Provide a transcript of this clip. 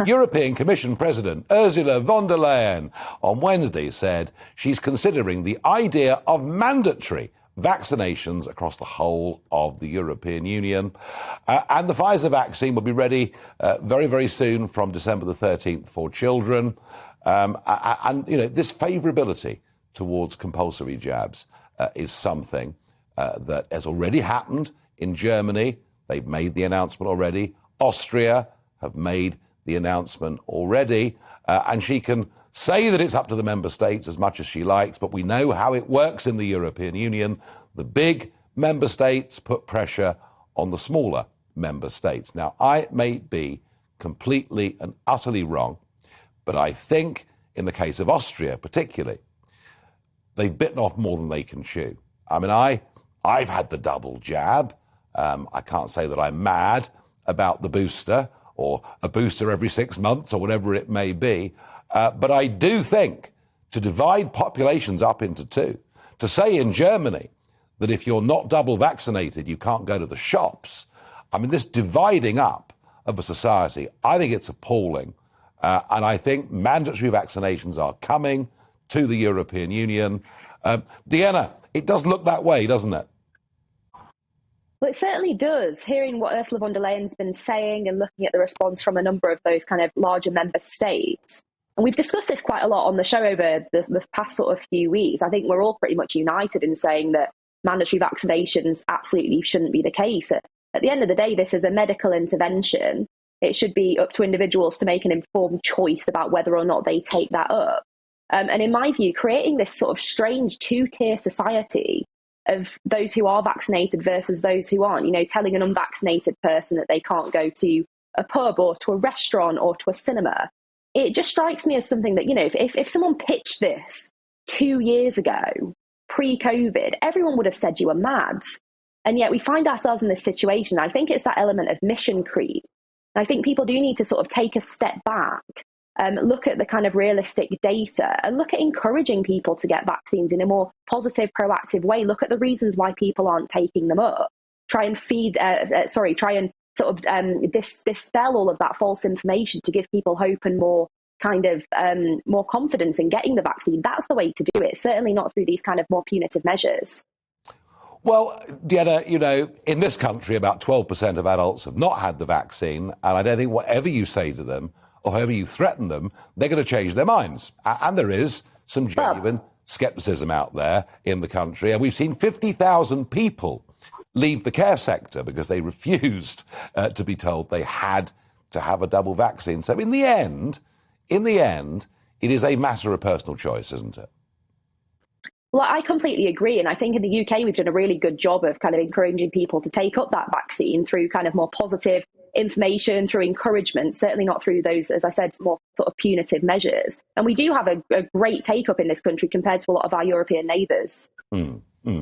European Commission President Ursula von der Leyen on Wednesday said she's considering the idea of mandatory vaccinations across the whole of the European Union. And the Pfizer vaccine will be ready very, very soon from December the 13th for children. And, you know, this favourability towards compulsory jabs is something that has already happened in Germany. They've made the announcement already. Austria have made the announcement already. And she can say that it's up to the member states as much as she likes, but we know how it works in the European Union. The big member states put pressure on the smaller member states. Now, I may be completely and utterly wrong, but I think in the case of Austria particularly, they've bitten off more than they can chew. I mean, I've had the double jab. I can't say that I'm mad about the booster or a booster every 6 months or whatever it may be. But I do think to divide populations up into two, to say in Germany that if you're not double vaccinated, you can't go to the shops. I mean, this dividing up of a society, I think it's appalling. And I think mandatory vaccinations are coming to the European Union. Deanna, it does look that way, doesn't it? Well, it certainly does. Hearing what Ursula von der Leyen's been saying and looking at the response from a number of those kind of larger member states. And we've discussed this quite a lot on the show over the past sort of few weeks. I think we're all pretty much united in saying that mandatory vaccinations absolutely shouldn't be the case. At the end of the day, this is a medical intervention. It should be up to individuals to make an informed choice about whether or not they take that up. And in my view, creating this sort of strange two-tier society of those who are vaccinated versus those who aren't, you know, telling an unvaccinated person that they can't go to a pub or to a restaurant or to a cinema, it just strikes me as something that, you know, if someone pitched this 2 years ago, pre-COVID, everyone would have said you were mad. And yet we find ourselves in this situation. I think it's that element of mission creep. And I think people do need to sort of take a step back, look at the kind of realistic data and look at encouraging people to get vaccines in a more positive, proactive way. Look at the reasons why people aren't taking them up. Try and sort of dispel all of that false information to give people hope and more kind of more confidence in getting the vaccine. That's the way to do it, certainly not through these kind of more punitive measures. Well, Deanna, you know, in this country, about 12% of adults have not had the vaccine, and I don't think whatever you say to them or however you threaten them, they're going to change their minds. And there is some genuine scepticism out there in the country, and we've seen 50,000 people leave the care sector because they refused to be told they had to have a double vaccine. So in the end, it is a matter of personal choice, isn't it? Well, I completely agree. And I think in the UK, we've done a really good job of kind of encouraging people to take up that vaccine through kind of more positive information, through encouragement, certainly not through those, as I said, more sort of punitive measures. And we do have a great take up in this country compared to a lot of our European neighbours.